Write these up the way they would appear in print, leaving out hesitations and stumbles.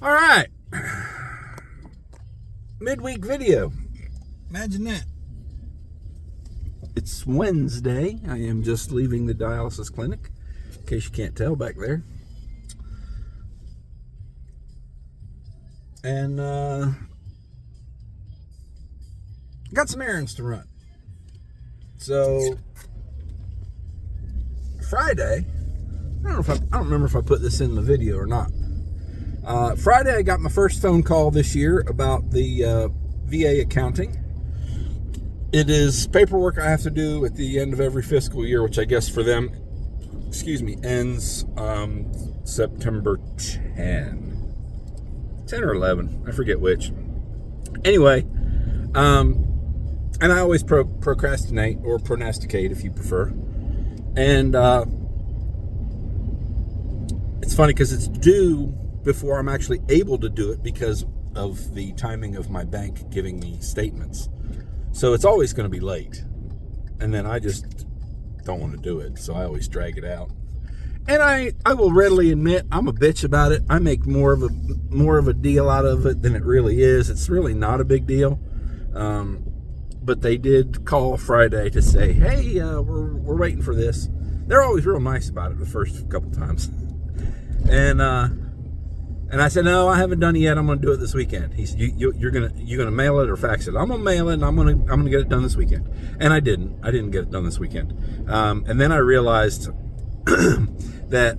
All right. Midweek video. Imagine that. It's Wednesday. I am just leaving the dialysis clinic, in case you can't tell back there. And got some errands to run. So Friday, I don't remember if I put this in the video or not. Friday, I got my first phone call this year about the VA accounting. It is paperwork I have to do at the end of every fiscal year, which I guess for them, ends September 10 or 11. I forget which. Anyway, and I always procrastinate or pronosticate if you prefer. And it's funny because it's due before I'm actually able to do it because of the timing of my bank giving me statements. So it's always going to be late. And then I just don't want to do it. So I always drag it out. And I will readily admit I'm a bitch about it. I make more of a deal out of it than it really is. It's really not a big deal. But they did call Friday to say, hey, we're waiting for this. They're always real nice about it the first couple times. And I said, no, I haven't done it yet. I'm going to do it this weekend. He said, you're gonna mail it or fax it? I'm gonna mail it, and I'm gonna get it done this weekend. And I didn't get it done this weekend. And then I realized that,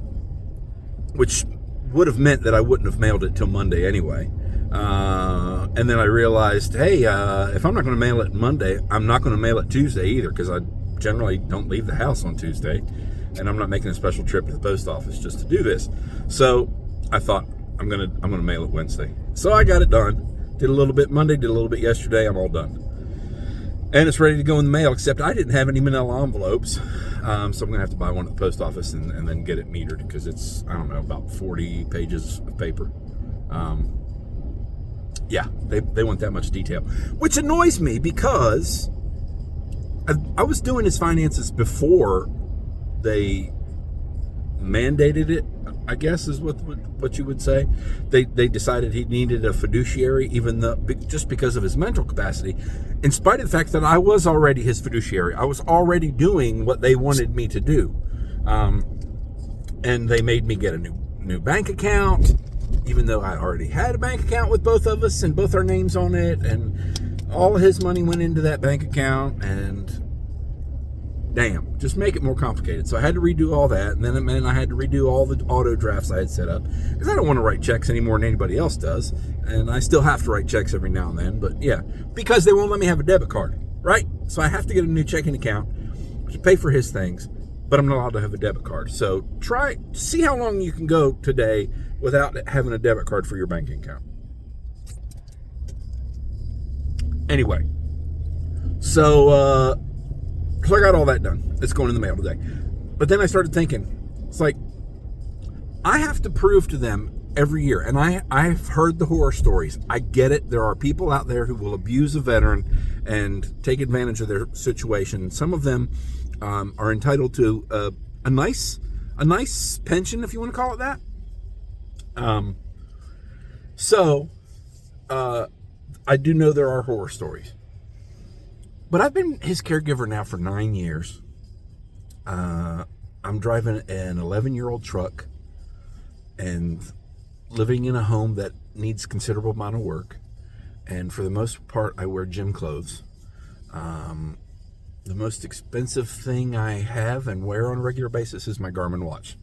which would have meant that I wouldn't have mailed it till Monday anyway. And then I realized, hey, if I'm not going to mail it Monday, I'm not going to mail it Tuesday either, because I generally don't leave the house on Tuesday, and I'm not making a special trip to the post office just to do this. So I thought I'm gonna mail it Wednesday. So I got it done. Did a little bit Monday, did a little bit yesterday. I'm all done, and it's ready to go in the mail. Except I didn't have any manila envelopes, so I'm gonna have to buy one at the post office and then get it metered, because it's, I don't know, about 40 pages of paper. Yeah, they want that much detail, which annoys me because I was doing his finances before they mandated it, I guess is what you would say. They decided he needed a fiduciary, even though, just because of his mental capacity, in spite of the fact that I was already his fiduciary. I was already doing what they wanted me to do, and they made me get a new bank account, even though I already had a bank account with both of us and both our names on it, and all of his money went into that bank account, and damn, just make it more complicated. So I had to redo all that, and then it meant I had to redo all the auto drafts I had set up, because I don't want to write checks any more than anybody else does, and I still have to write checks every now and then, but yeah, because they won't let me have a debit card, right? So I have to get a new checking account to pay for his things, but I'm not allowed to have a debit card. So see how long you can go today without having a debit card for your banking account. Anyway, so I got all that done. It's going in the mail today. But then I started thinking, it's like, I have to prove to them every year, and I've heard the horror stories. I get it. There are people out there who will abuse a veteran and take advantage of their situation. Some of them are entitled to a nice pension, if you want to call it that. So I do know there are horror stories. But I've been his caregiver now for 9 years. I'm driving an 11-year-old truck and living in a home that needs considerable amount of work. And for the most part, I wear gym clothes. The most expensive thing I have and wear on a regular basis is my Garmin watch,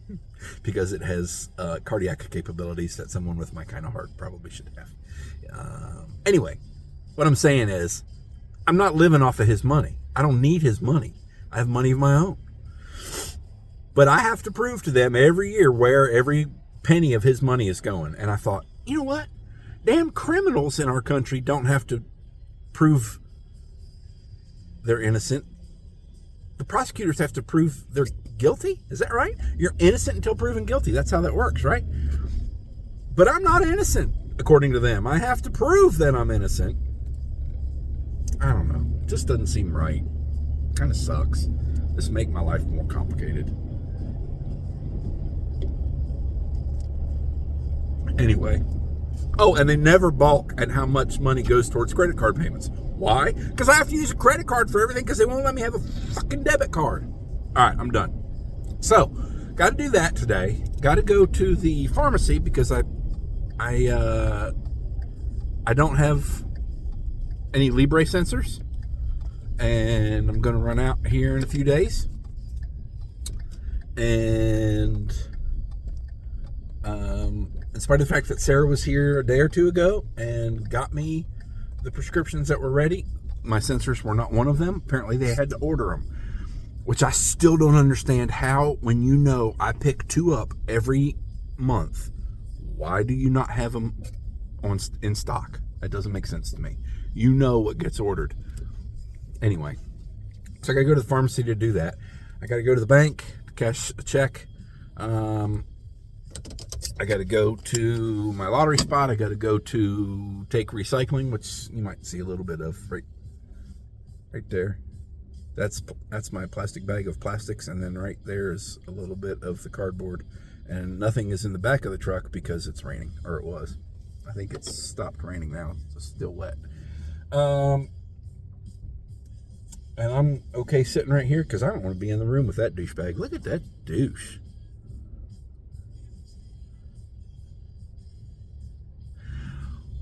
because it has cardiac capabilities that someone with my kind of heart probably should have. Anyway, what I'm saying is, I'm not living off of his money. I don't need his money. I have money of my own. But I have to prove to them every year where every penny of his money is going. And I thought, you know what? Damn criminals in our country don't have to prove they're innocent. The prosecutors have to prove they're guilty. Is that right? You're innocent until proven guilty. That's how that works, right? But I'm not innocent, according to them. I have to prove that I'm innocent. I don't know. It just doesn't seem right. Kind of sucks. This make my life more complicated. Anyway, Oh, and they never balk at how much money goes towards credit card payments. Why? Because I have to use a credit card for everything because they won't let me have a fucking debit card. All right, I'm done. So, got to do that today. Got to go to the pharmacy because I don't have any Libre sensors, and I'm going to run out here in a few days. And in spite of the fact that Sarah was here a day or two ago and got me the prescriptions that were ready, my sensors were not one of them. Apparently they had to order them, which I still don't understand how, when you know I pick 2 up every month, why do you not have them in stock? That doesn't make sense to me. You know what gets ordered. Anyway, so I got to go to the pharmacy to do that. I got to go to the bank to cash a check. I got to go to my lottery spot. I got to go to take recycling, which you might see a little bit of right there. That's my plastic bag of plastics, and then right there is a little bit of the cardboard, and nothing is in the back of the truck because it's raining, or it was. I think it's stopped raining now. It's still wet. And I'm okay sitting right here because I don't want to be in the room with that douchebag. Look at that douche.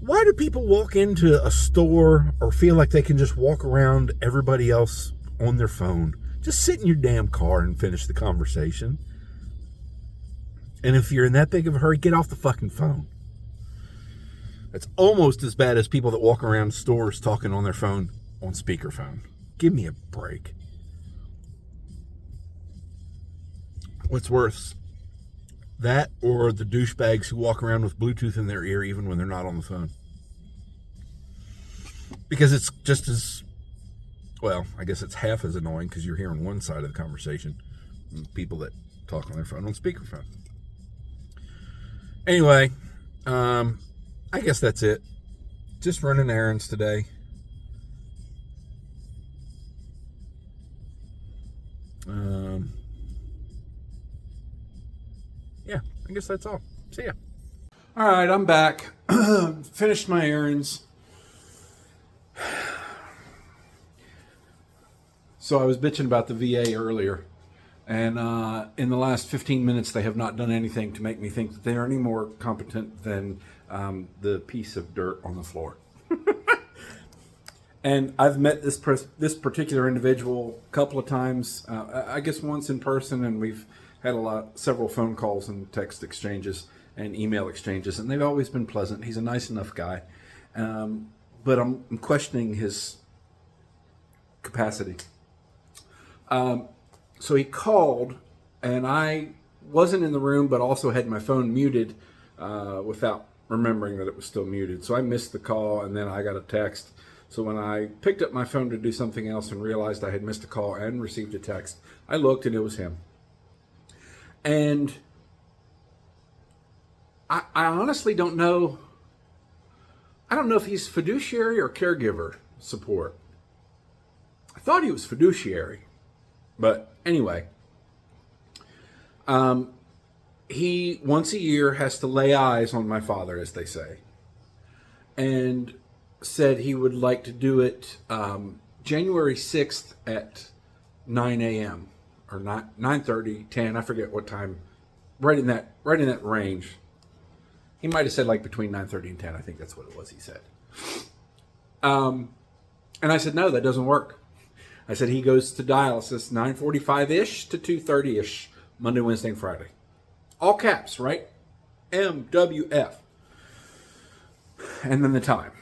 Why do people walk into a store or feel like they can just walk around everybody else on their phone? Just sit in your damn car and finish the conversation. And if you're in that big of a hurry, get off the fucking phone. It's almost as bad as people that walk around stores talking on their phone on speakerphone. Give me a break. What's worse? That or the douchebags who walk around with Bluetooth in their ear even when they're not on the phone. Because it's just as, well, I guess it's half as annoying because you're hearing one side of the conversation. People that talk on their phone on speakerphone. Anyway, I guess that's it. Just running errands today. Yeah, I guess that's all. See ya. All right, I'm back. Finished my errands. So I was bitching about the VA earlier. And in the last 15 minutes, they have not done anything to make me think that they are any more competent than the piece of dirt on the floor. And I've met this particular individual a couple of times, I guess once in person, and we've had several phone calls and text exchanges and email exchanges, and they've always been pleasant. He's a nice enough guy, but I'm questioning his capacity. So he called, and I wasn't in the room, but also had my phone muted without remembering that it was still muted. So I missed the call, and then I got a text. So when I picked up my phone to do something else and realized I had missed a call and received a text, I looked, and it was him. And I honestly don't know. I don't know if he's fiduciary or caregiver support. I thought he was fiduciary. But anyway, he once a year has to lay eyes on my father, as they say, and said he would like to do it January 6th at 9 a.m. or 9:30, 10, I forget what time, right in that range. He might have said like between 9:30 and 10. I think that's what it was he said. And I said, no, that doesn't work. I said he goes to dialysis 9:45-ish to 2:30-ish, Monday, Wednesday, and Friday. All caps, right? MWF. And then the time.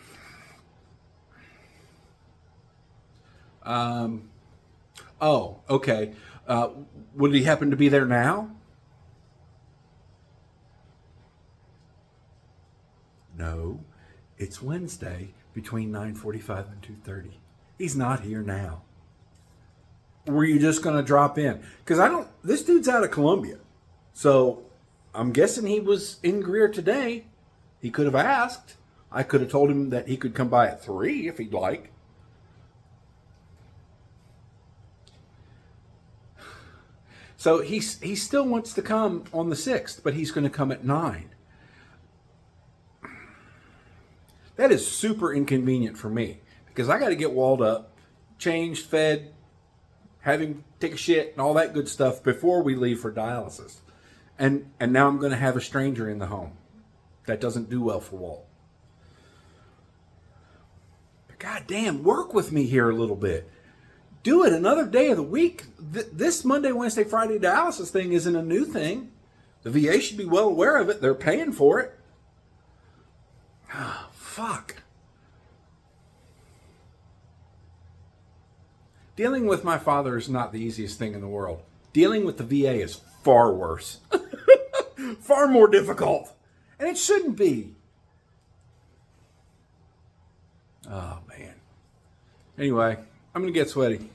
Oh, okay. Would he happen to be there now? No, it's Wednesday between 9:45 and 2:30. He's not here now. Were you just going to drop in? Because this dude's out of Columbia. So I'm guessing he was in Greer today. He could have asked. I could have told him that he could come by at 3 if he'd like. So he still wants to come on the 6th, but he's going to come at 9. That is super inconvenient for me because I got to get walled up, changed, fed, have him take a shit and all that good stuff before we leave for dialysis. And now I'm going to have a stranger in the home. That doesn't do well for Walt. But goddamn, work with me here a little bit. Do it another day of the week. This Monday, Wednesday, Friday dialysis thing isn't a new thing. The VA should be well aware of it. They're paying for it. Ah, fuck. Dealing with my father is not the easiest thing in the world. Dealing with the VA is far worse. Far more difficult. And it shouldn't be. Oh, man. Anyway, I'm going to get sweaty.